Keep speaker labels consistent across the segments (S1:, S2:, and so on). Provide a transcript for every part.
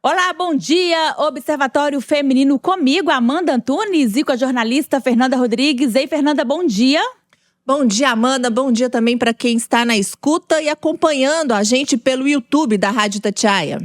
S1: Olá, bom dia! Observatório Feminino comigo, Amanda Antunes, e com a jornalista Fernanda Rodrigues. Ei, Fernanda, bom dia!
S2: Bom dia, Amanda. Bom dia também para quem está na escuta e acompanhando a gente pelo YouTube da Rádio Itatiaia.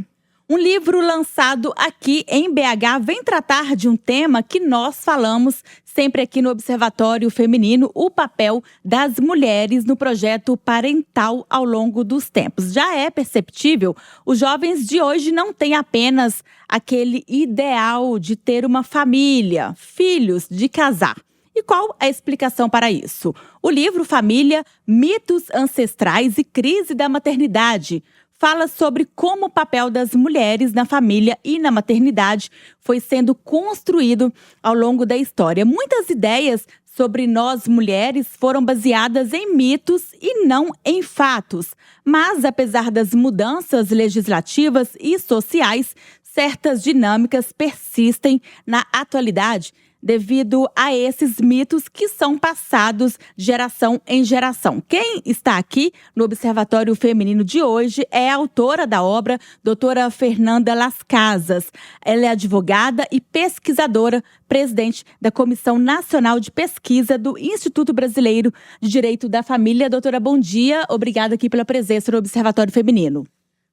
S1: Um livro lançado aqui em BH vem tratar de um tema que nós falamos sempre aqui no Observatório Feminino, o papel das mulheres no projeto parental ao longo dos tempos. Já é perceptível, os jovens de hoje não têm apenas aquele ideal de ter uma família, filhos, de casar. E qual a explicação para isso? O livro Família, Mitos Ancestrais e Crise da Maternidade fala sobre como o papel das mulheres na família e na maternidade foi sendo construído ao longo da história. Muitas ideias sobre nós mulheres foram baseadas em mitos e não em fatos. Mas, apesar das mudanças legislativas e sociais, certas dinâmicas persistem na atualidade devido a esses mitos que são passados de geração em geração. Quem está aqui no Observatório Feminino de hoje é a autora da obra, doutora Fernanda Las Casas. Ela é advogada e pesquisadora, presidente da Comissão Nacional de Pesquisa do Instituto Brasileiro de Direito da Família. Doutora, bom dia. Obrigada aqui pela presença no Observatório Feminino.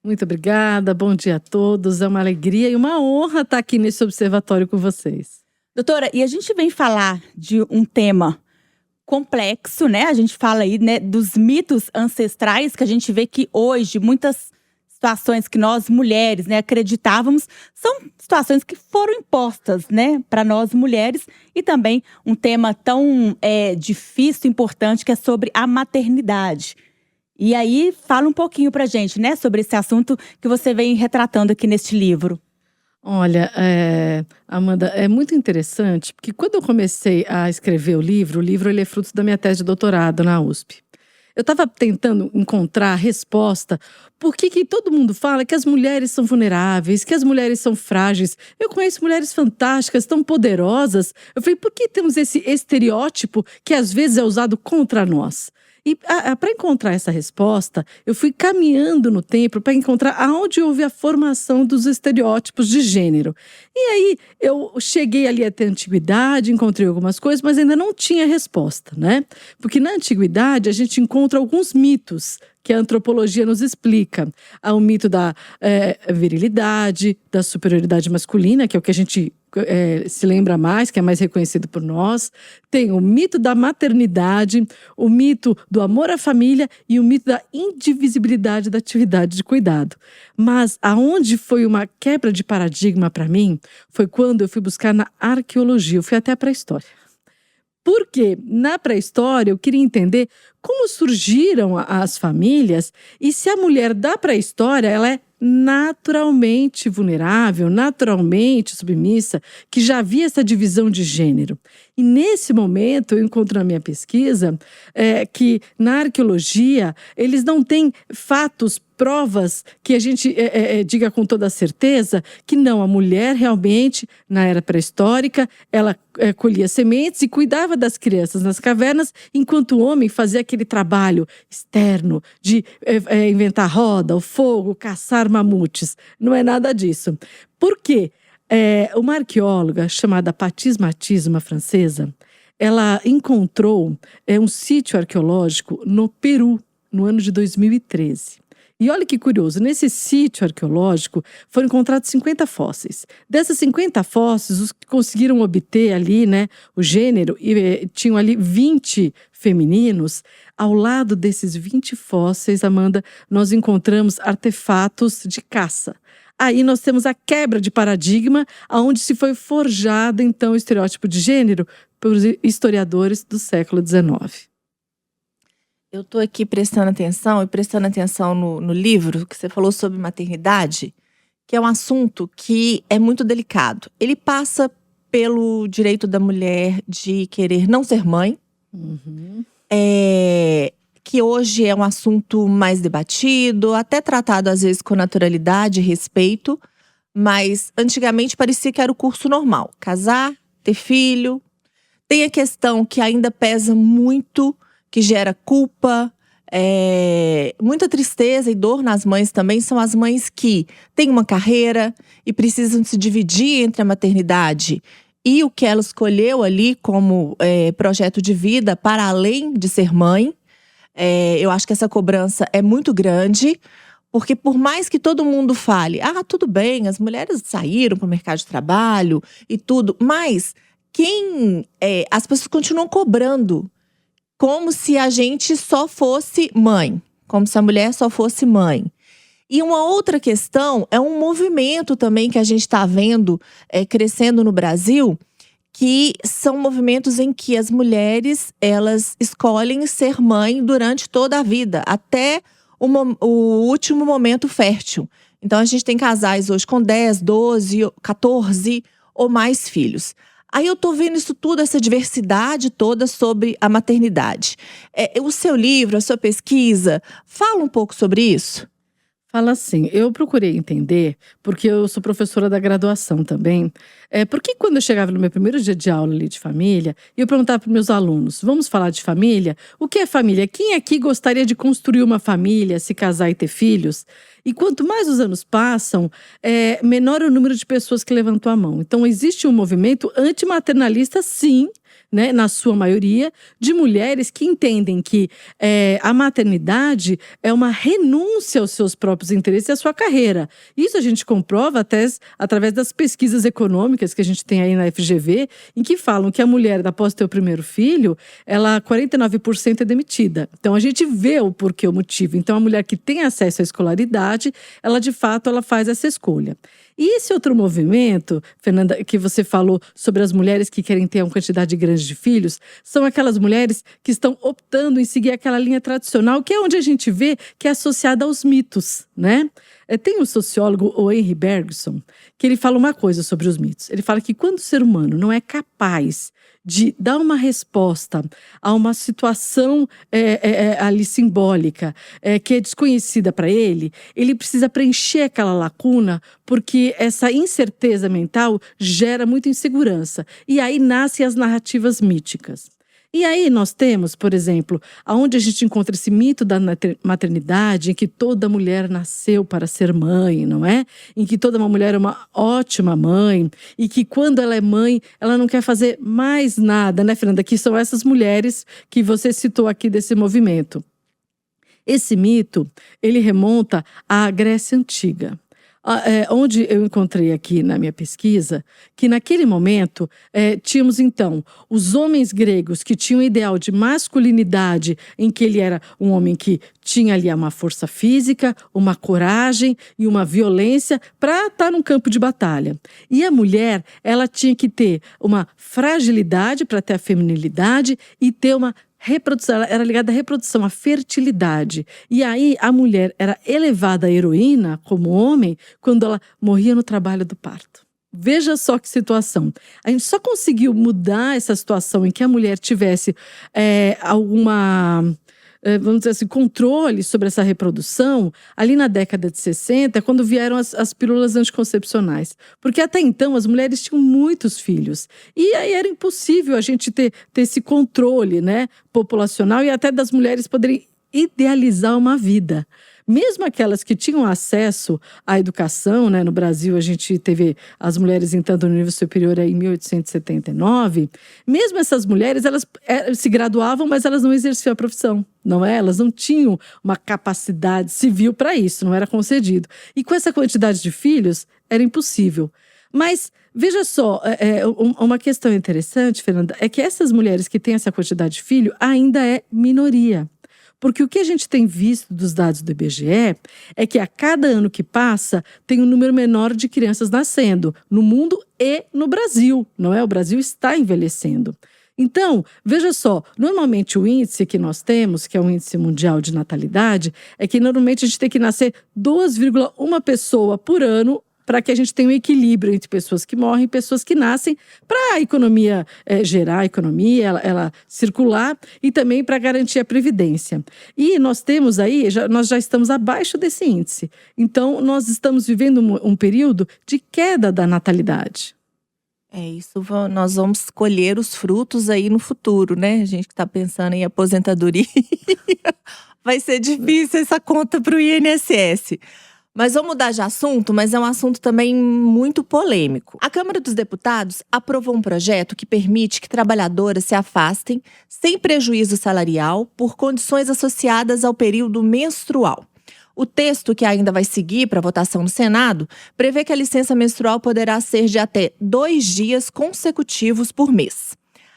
S3: Muito obrigada, bom dia a todos. É uma alegria e uma honra estar aqui nesse observatório com vocês.
S1: Doutora, e a gente vem falar de um tema complexo, né? A gente fala aí, né, dos mitos ancestrais, que a gente vê que hoje muitas situações que nós mulheres, né, acreditávamos, são situações que foram impostas, né, para nós mulheres. E também um tema tão difícil, importante, que é sobre a maternidade. E aí, fala um pouquinho pra gente, né, sobre esse assunto que você vem retratando aqui neste livro.
S3: Olha, Amanda, é muito interessante, porque quando eu comecei a escrever o livro ele é fruto da minha tese de doutorado na USP. Eu estava tentando encontrar a resposta por que todo mundo fala que as mulheres são vulneráveis, que as mulheres são frágeis. Eu conheço mulheres fantásticas, tão poderosas. Eu falei, por que temos esse estereótipo que às vezes é usado contra nós? E para encontrar essa resposta, eu fui caminhando no tempo para encontrar aonde houve a formação dos estereótipos de gênero. E aí eu cheguei ali até a antiguidade, encontrei algumas coisas, mas ainda não tinha resposta, né? Porque na antiguidade a gente encontra alguns mitos que a antropologia nos explica. Há o mito da virilidade, da superioridade masculina, que é o que a gente se lembra mais, que é mais reconhecido por nós. Tem o mito da maternidade, o mito do amor à família e o mito da indivisibilidade da atividade de cuidado. Mas aonde foi uma quebra de paradigma para mim foi quando eu fui buscar na arqueologia, eu fui até a pré-história. Porque na pré-história eu queria entender como surgiram as famílias e se a mulher da pré-história ela é naturalmente vulnerável, naturalmente submissa, que já havia essa divisão de gênero. E nesse momento eu encontro na minha pesquisa que na arqueologia eles não têm fatos, provas que a gente diga com toda certeza que não, a mulher realmente, na era pré-histórica, ela colhia sementes e cuidava das crianças nas cavernas, enquanto o homem fazia aquele trabalho externo de inventar roda, o fogo, caçar mamutes. Não é nada disso. Por quê? Uma arqueóloga chamada Patis Matisse, uma francesa, ela encontrou um sítio arqueológico no Peru, no ano de 2013. E olha que curioso, nesse sítio arqueológico foram encontrados 50 fósseis. Dessas 50 fósseis, os que conseguiram obter ali, né, o gênero, e tinham ali 20 femininos. Ao lado desses 20 fósseis, Amanda, nós encontramos artefatos de caça. Aí nós temos a quebra de paradigma, onde se foi forjado, então, o estereótipo de gênero pelos historiadores do século XIX.
S2: Eu estou aqui prestando atenção no livro que você falou sobre maternidade, que é um assunto que é muito delicado. Ele passa pelo direito da mulher de querer não ser mãe, que hoje é um assunto mais debatido, até tratado às vezes com naturalidade e respeito, mas antigamente parecia que era o curso normal. Casar, ter filho. Tem a questão que ainda pesa muito, que gera culpa, Muita tristeza e dor nas mães também são as mães que têm uma carreira e precisam se dividir entre a maternidade e o que ela escolheu ali como projeto de vida para além de ser mãe. Eu acho que essa cobrança é muito grande, porque por mais que todo mundo fale, tudo bem, as mulheres saíram para o mercado de trabalho e tudo, mas as pessoas continuam cobrando como se a gente só fosse mãe, como se a mulher só fosse mãe. E uma outra questão é um movimento também que a gente está vendo crescendo no Brasil, que são movimentos em que as mulheres elas escolhem ser mãe durante toda a vida, até o último momento fértil. Então a gente tem casais hoje com 10, 12, 14 ou mais filhos. Aí eu tô vendo isso tudo, essa diversidade toda sobre a maternidade. O seu livro, a sua pesquisa, fala um pouco sobre isso?
S3: Fala assim, eu procurei entender, porque eu sou professora da graduação também, porque quando eu chegava no meu primeiro dia de aula ali de família, e eu perguntava para os meus alunos, vamos falar de família? O que é família? Quem aqui gostaria de construir uma família, se casar e ter filhos? E quanto mais os anos passam, menor é o número de pessoas que levantou a mão. Então existe um movimento antimaternalista, sim, né, na sua maioria, de mulheres que entendem que a maternidade é uma renúncia aos seus próprios interesses e à sua carreira. Isso a gente comprova até através das pesquisas econômicas que a gente tem aí na FGV, em que falam que a mulher, após ter o primeiro filho, 49% é demitida. Então a gente vê o porquê, o motivo. Então a mulher que tem acesso à escolaridade, ela de fato ela faz essa escolha. E esse outro movimento, Fernanda, que você falou sobre as mulheres que querem ter uma quantidade grande de filhos, são aquelas mulheres que estão optando em seguir aquela linha tradicional, que é onde a gente vê que é associada aos mitos, né? Tem um sociólogo, o Henry Bergson, que ele fala uma coisa sobre os mitos. Ele fala que quando o ser humano não é capaz de dar uma resposta a uma situação ali simbólica, que é desconhecida para ele, ele precisa preencher aquela lacuna, porque essa incerteza mental gera muita insegurança. E aí nascem as narrativas míticas. E aí nós temos, por exemplo, aonde a gente encontra esse mito da maternidade, em que toda mulher nasceu para ser mãe, não é? Em que toda uma mulher é uma ótima mãe, e que quando ela é mãe, ela não quer fazer mais nada, né, Fernanda? Que são essas mulheres que você citou aqui desse movimento. Esse mito, ele remonta à Grécia Antiga. Onde eu encontrei aqui na minha pesquisa, que naquele momento tínhamos então os homens gregos que tinham o ideal de masculinidade, em que ele era um homem que tinha ali uma força física, uma coragem e uma violência para estar num campo de batalha. E a mulher, ela tinha que ter uma fragilidade para ter a feminilidade e ter uma reprodução, ela era ligada à reprodução, à fertilidade. E aí a mulher era elevada à heroína, como homem, quando ela morria no trabalho do parto. Veja só que situação. A gente só conseguiu mudar essa situação em que a mulher tivesse vamos dizer assim, controle sobre essa reprodução ali na década de 60, quando vieram as pílulas anticoncepcionais. Porque até então as mulheres tinham muitos filhos. E aí era impossível a gente ter esse controle, né, populacional e até das mulheres poderem idealizar uma vida. Mesmo aquelas que tinham acesso à educação, né? No Brasil a gente teve as mulheres entrando no nível superior em 1879, mesmo essas mulheres, elas se graduavam, mas elas não exerciam a profissão, não é? Elas não tinham uma capacidade civil para isso, não era concedido. E com essa quantidade de filhos, era impossível. Mas veja só, uma questão interessante, Fernanda, é que essas mulheres que têm essa quantidade de filho ainda é minoria. Porque o que a gente tem visto dos dados do IBGE é que a cada ano que passa tem um número menor de crianças nascendo no mundo e no Brasil, não é? O Brasil está envelhecendo. Então, veja só, normalmente o índice que nós temos, que é o índice mundial de natalidade, é que normalmente a gente tem que nascer 2,1 pessoa por ano para que a gente tenha um equilíbrio entre pessoas que morrem e pessoas que nascem, para a economia gerar a economia, ela circular e também para garantir a previdência. E nós temos aí, nós já estamos abaixo desse índice. Então, nós estamos vivendo um período de queda da natalidade.
S2: Nós vamos colher os frutos aí no futuro, né? A gente que está pensando em aposentadoria vai ser difícil essa conta para o INSS. Mas vamos mudar de assunto, mas é um assunto também muito polêmico. A Câmara dos Deputados aprovou um projeto que permite que trabalhadoras se afastem, sem prejuízo salarial, por condições associadas ao período menstrual. O texto, que ainda vai seguir para votação no Senado, prevê que a licença menstrual poderá ser de até 2 dias consecutivos por mês.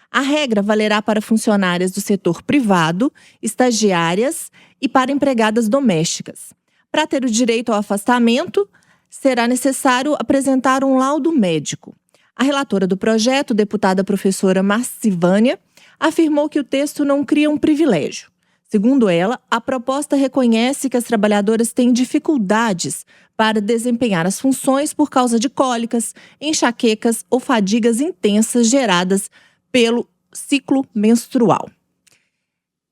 S2: A regra valerá para funcionárias do setor privado, estagiárias e para empregadas domésticas. Para ter o direito ao afastamento, será necessário apresentar um laudo médico. A relatora do projeto, deputada professora Marcivânia, afirmou que o texto não cria um privilégio. Segundo ela, a proposta reconhece que as trabalhadoras têm dificuldades para desempenhar as funções por causa de cólicas, enxaquecas ou fadigas intensas geradas pelo ciclo menstrual.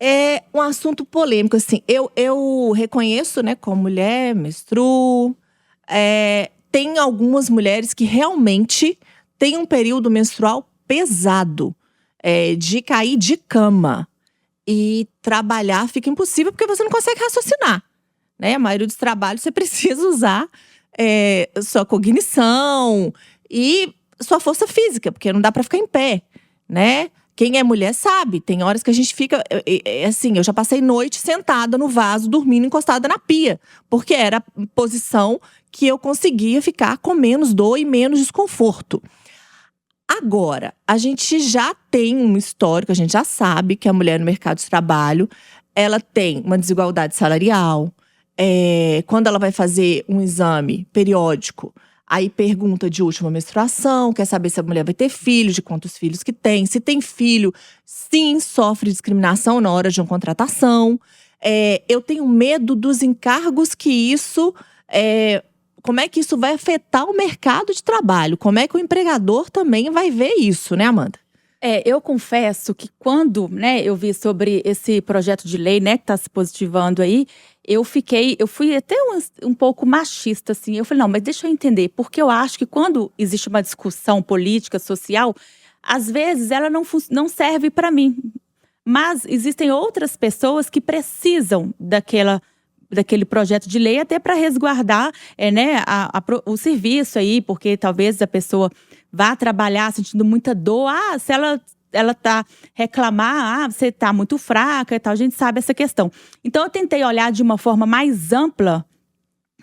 S2: É um assunto polêmico, assim. Eu reconheço, né, como mulher, menstruo. Tem algumas mulheres que realmente têm um período menstrual pesado, de cair de cama. E trabalhar fica impossível porque você não consegue raciocinar, né? A maioria dos trabalhos você precisa usar sua cognição e sua força física, porque não dá para ficar em pé, né? Quem é mulher sabe, tem horas que a gente fica… Assim, eu já passei noite sentada no vaso, dormindo encostada na pia. Porque era a posição que eu conseguia ficar com menos dor e menos desconforto. Agora, a gente já tem um histórico, a gente já sabe que a mulher no mercado de trabalho, ela tem uma desigualdade salarial. Quando ela vai fazer um exame periódico, aí pergunta de última menstruação, quer saber se a mulher vai ter filho, de quantos filhos que tem. Se tem filho, sim, sofre discriminação na hora de uma contratação. Eu tenho medo dos encargos que isso… como é que isso vai afetar o mercado de trabalho? Como é que o empregador também vai ver isso, né, Amanda?
S1: Eu confesso que quando, né, eu vi sobre esse projeto de lei, né, que está se positivando aí, eu fui até um pouco machista, assim. Eu falei, não, mas deixa eu entender, porque eu acho que quando existe uma discussão política, social, às vezes ela não serve para mim. Mas existem outras pessoas que precisam daquele projeto de lei até para resguardar né, o serviço aí, porque talvez a pessoa vá trabalhar sentindo muita dor. Se ela tá reclamar, você tá muito fraca e tal, a gente sabe essa questão. Então eu tentei olhar de uma forma mais ampla,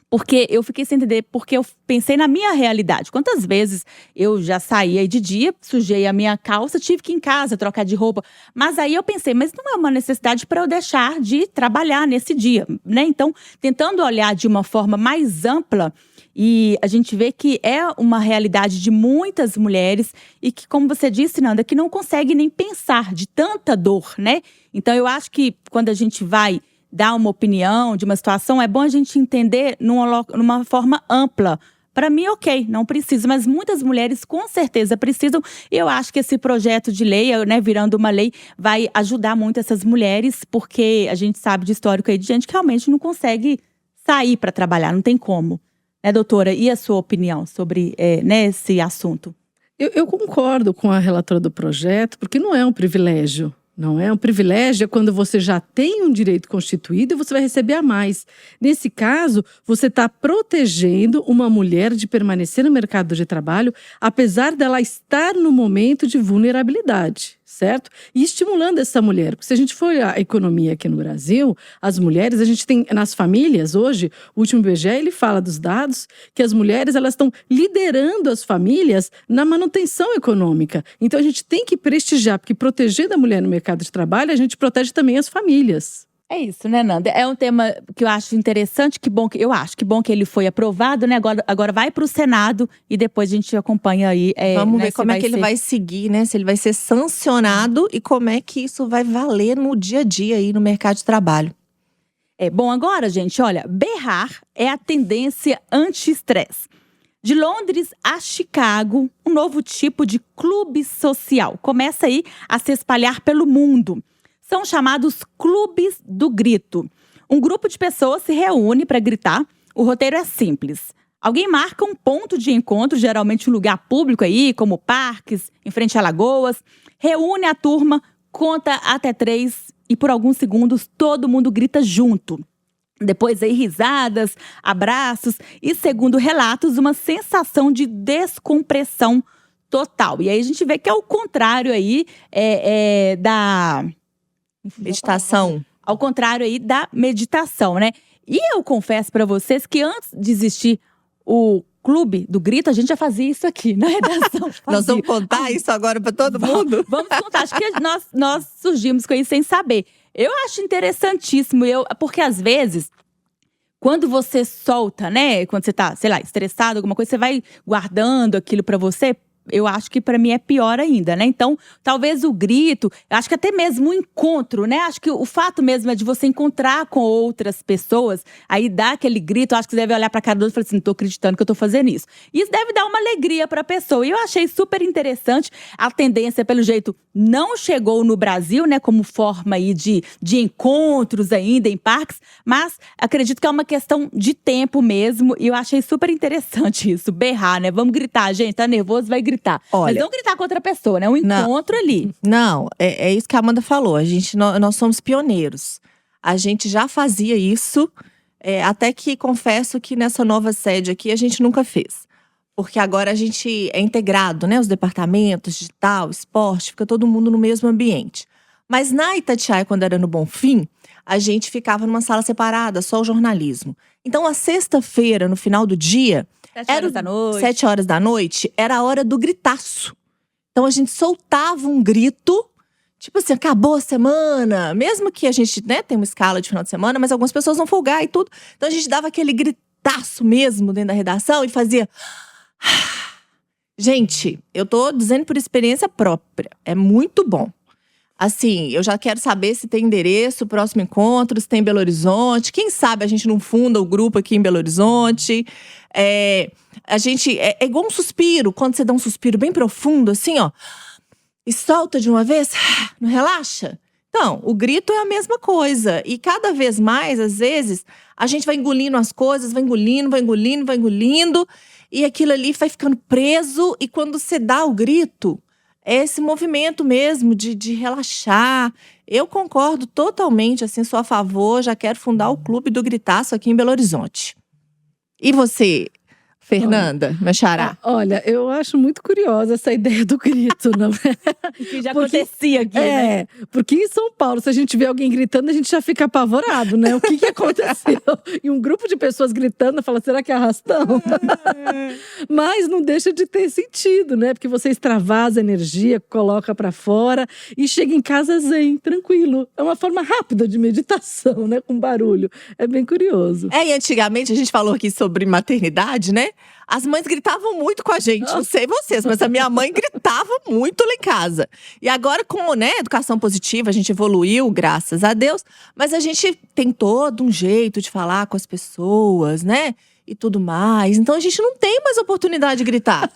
S1: porque eu fiquei sem entender, porque eu pensei na minha realidade. Quantas vezes eu já saí aí de dia, sujei a minha calça, tive que ir em casa trocar de roupa. Mas aí eu pensei, mas não é uma necessidade para eu deixar de trabalhar nesse dia, né? Então, tentando olhar de uma forma mais ampla, e a gente vê que é uma realidade de muitas mulheres e que, como você disse, Nanda, que não consegue nem pensar de tanta dor, né? Então, eu acho que quando a gente vai dar uma opinião de uma situação, é bom a gente entender numa forma ampla. Para mim, ok, não precisa, mas muitas mulheres com certeza precisam. E eu acho que esse projeto de lei, né, virando uma lei, vai ajudar muito essas mulheres, porque a gente sabe de histórico aí de gente que realmente não consegue sair para trabalhar, não tem como. Né, doutora? E a sua opinião sobre né, esse assunto?
S3: Eu concordo com a relatora do projeto, porque não é um privilégio. Não é um privilégio, é quando você já tem um direito constituído e você vai receber a mais. Nesse caso, você está protegendo uma mulher de permanecer no mercado de trabalho, apesar dela estar no momento de vulnerabilidade, certo? E estimulando essa mulher. Porque se a gente for a economia aqui no Brasil, as mulheres, a gente tem nas famílias hoje, o último IBGE, ele fala dos dados que as mulheres elas estão liderando as famílias na manutenção econômica. Então a gente tem que prestigiar, porque protegendo a mulher no mercado de trabalho, a gente protege também as famílias.
S1: É isso, né, Nanda? É um tema que eu acho interessante, que bom que ele foi aprovado, né? Agora vai para o Senado e depois a gente acompanha aí.
S2: Vamos
S1: né,
S2: ver como é que ele vai seguir, né? Se ele vai ser sancionado e como é que isso vai valer no dia a dia aí no mercado de trabalho.
S1: Bom, agora, gente, olha, berrar é a tendência anti-estresse. De Londres a Chicago, um novo tipo de clube social começa aí a se espalhar pelo mundo. São chamados clubes do grito. Um grupo de pessoas se reúne para gritar. O roteiro é simples. Alguém marca um ponto de encontro, geralmente um lugar público aí, como parques, em frente a lagoas. Reúne a turma, conta até 3 e por alguns segundos todo mundo grita junto. Depois aí risadas, abraços e, segundo relatos, uma sensação de descompressão total. E aí a gente vê que é o contrário aí da…
S2: Meditação.
S1: Ao contrário aí da meditação, né? E eu confesso pra vocês que antes de existir o Clube do Grito, a gente já fazia isso aqui na redação.
S2: Nós vamos contar isso agora pra todo mundo?
S1: Vamos contar. Acho que nós surgimos com isso sem saber. Eu acho interessantíssimo, porque às vezes, quando você solta, né? Quando você tá, sei lá, estressado, alguma coisa, você vai guardando aquilo pra você. Eu acho que pra mim é pior ainda, né? Então, talvez o grito, acho que até mesmo o encontro, né? Acho que o fato mesmo é de você encontrar com outras pessoas, aí dá aquele grito, acho que você deve olhar pra cara do outro e falar assim, não tô acreditando que eu tô fazendo isso. Isso deve dar uma alegria pra pessoa. E eu achei super interessante. A tendência, pelo jeito, não chegou no Brasil, né? Como forma aí de encontros ainda em parques, mas acredito que é uma questão de tempo mesmo. E eu achei super interessante isso, berrar, né? Vamos gritar, gente, tá nervoso, vai gritar.
S2: Olha,
S1: mas não gritar com outra pessoa, né? Um encontro ali.
S2: Não, é isso que a Amanda falou. Nós somos pioneiros. A gente já fazia isso, até que confesso que nessa nova sede aqui a gente nunca fez. Porque agora a gente é integrado, né? Os departamentos, digital, esporte, fica todo mundo no mesmo ambiente. Mas na Itatiaia, quando era no Bonfim, a gente ficava numa sala separada, só o jornalismo. Então, a sexta-feira, no final do dia… 7 horas da noite, era a hora do gritaço. Então a gente soltava um grito, tipo assim, acabou a semana. Mesmo que a gente, né, tem uma escala de final de semana, mas algumas pessoas vão folgar e tudo. Então a gente dava aquele gritaço mesmo dentro da redação e fazia… Gente, eu tô dizendo por experiência própria, é muito bom. Assim, eu já quero saber se tem endereço, próximo encontro, se tem em Belo Horizonte. Quem sabe a gente não funda o grupo aqui em Belo Horizonte. A gente, é igual um suspiro, quando você dá um suspiro bem profundo, assim, ó. E solta de uma vez, não relaxa? Então, o grito é a mesma coisa. E cada vez mais, às vezes, a gente vai engolindo as coisas, vai engolindo. E aquilo ali vai ficando preso. E quando você dá o grito… é esse movimento mesmo de relaxar. Eu concordo totalmente, assim, sou a favor. Já quero fundar o Clube do Gritaço aqui em Belo Horizonte. E você, Fernanda, minha xará?
S3: Olha, eu acho muito curiosa essa ideia do grito, não é?
S1: Que já acontecia aqui, né?
S3: Porque em São Paulo, se a gente vê alguém gritando, a gente já fica apavorado, né? O que aconteceu? E um grupo de pessoas gritando, fala, será que é arrastão? Mas não deixa de ter sentido, né? Porque você extravasa energia, coloca pra fora e chega em casa zen, tranquilo. É uma forma rápida de meditação, né? Com barulho. É bem curioso.
S2: E antigamente a gente falou aqui sobre maternidade, né? As mães gritavam muito com a gente, não sei vocês, mas a minha mãe gritava muito lá em casa. E agora com, né, educação positiva, a gente evoluiu, graças a Deus. Mas a gente tem todo um jeito de falar com as pessoas, né? E tudo mais. Então a gente não tem mais oportunidade de gritar.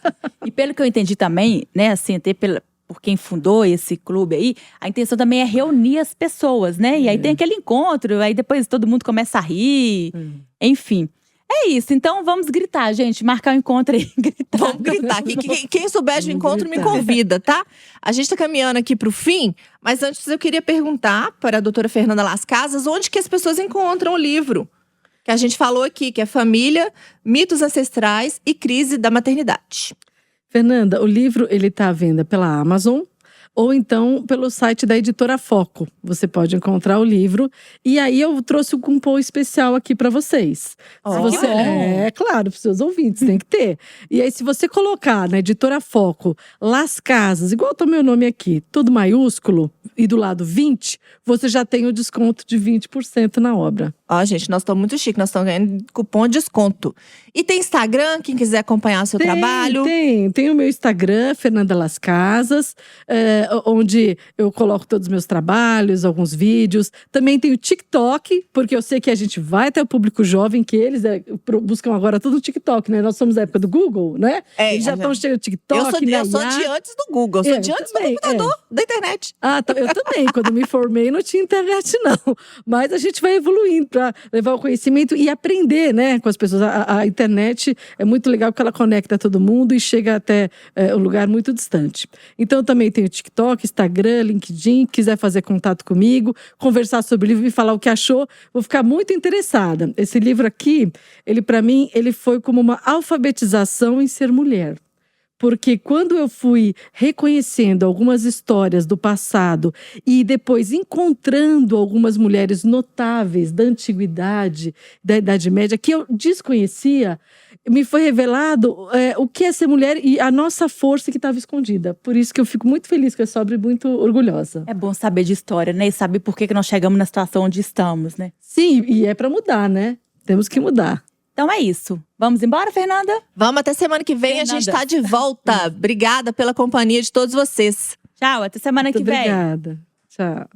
S1: E pelo que eu entendi também, né, assim, até por quem fundou esse clube aí, a intenção também é reunir as pessoas, né? E aí tem aquele encontro, aí depois todo mundo começa a rir, enfim. É isso, então vamos gritar, gente. Marcar o encontro aí, gritar.
S2: Vamos gritar. Quem souber de encontro me convida, tá? A gente tá caminhando aqui pro fim, mas antes eu queria perguntar para a doutora Fernanda Las Casas onde que as pessoas encontram o livro que a gente falou aqui, que é Família, Mitos Ancestrais e Crise da Maternidade.
S3: Fernanda, o livro ele tá à venda pela Amazon ou então pelo site da Editora Foco. Você pode encontrar o livro. E aí eu trouxe um cupom especial aqui para vocês. Se você, claro, para os seus ouvintes, tem que ter. E aí se você colocar na Editora Foco, Las Casas, igual tá o meu nome aqui, tudo maiúsculo, e do lado 20, você já tem o desconto de 20% na obra.
S2: Ó, gente, nós estamos muito chiques, nós estamos ganhando cupom de desconto. E tem Instagram, quem quiser acompanhar o seu trabalho?
S3: Tem o meu Instagram, Fernanda Las Casas, onde eu coloco todos os meus trabalhos, alguns vídeos. Também tem o TikTok, porque eu sei que a gente vai até o público jovem, que eles buscam agora tudo no TikTok, né? Nós somos da época do Google, né? Eles já estão cheios de TikTok,
S2: eu sou de antes do Google, eu sou de antes do computador, da internet.
S3: Eu também, quando me formei não tinha internet não. Mas a gente vai evoluindo para levar o conhecimento e aprender, né, com as pessoas. A internet é muito legal porque ela conecta todo mundo e chega até um lugar muito distante. Então, eu também tenho TikTok, Instagram, LinkedIn. Quiser fazer contato comigo, conversar sobre o livro e falar o que achou, vou ficar muito interessada. Esse livro aqui, ele para mim, ele foi como uma alfabetização em ser mulher. Porque quando eu fui reconhecendo algumas histórias do passado e depois encontrando algumas mulheres notáveis da antiguidade, da Idade Média, que eu desconhecia, me foi revelado o que é ser mulher e a nossa força que estava escondida. Por isso que eu fico muito feliz com essa obra e muito orgulhosa.
S1: É bom saber de história, né? E saber por que nós chegamos na situação onde estamos, né?
S3: Sim, e é para mudar, né? Temos que mudar.
S1: Então é isso. Vamos embora, Fernanda?
S2: Vamos, até semana que vem,
S1: Fernanda.
S2: a gente tá de volta. Obrigada pela companhia de todos vocês.
S1: Tchau, até semana que vem.
S3: Obrigada. Tchau.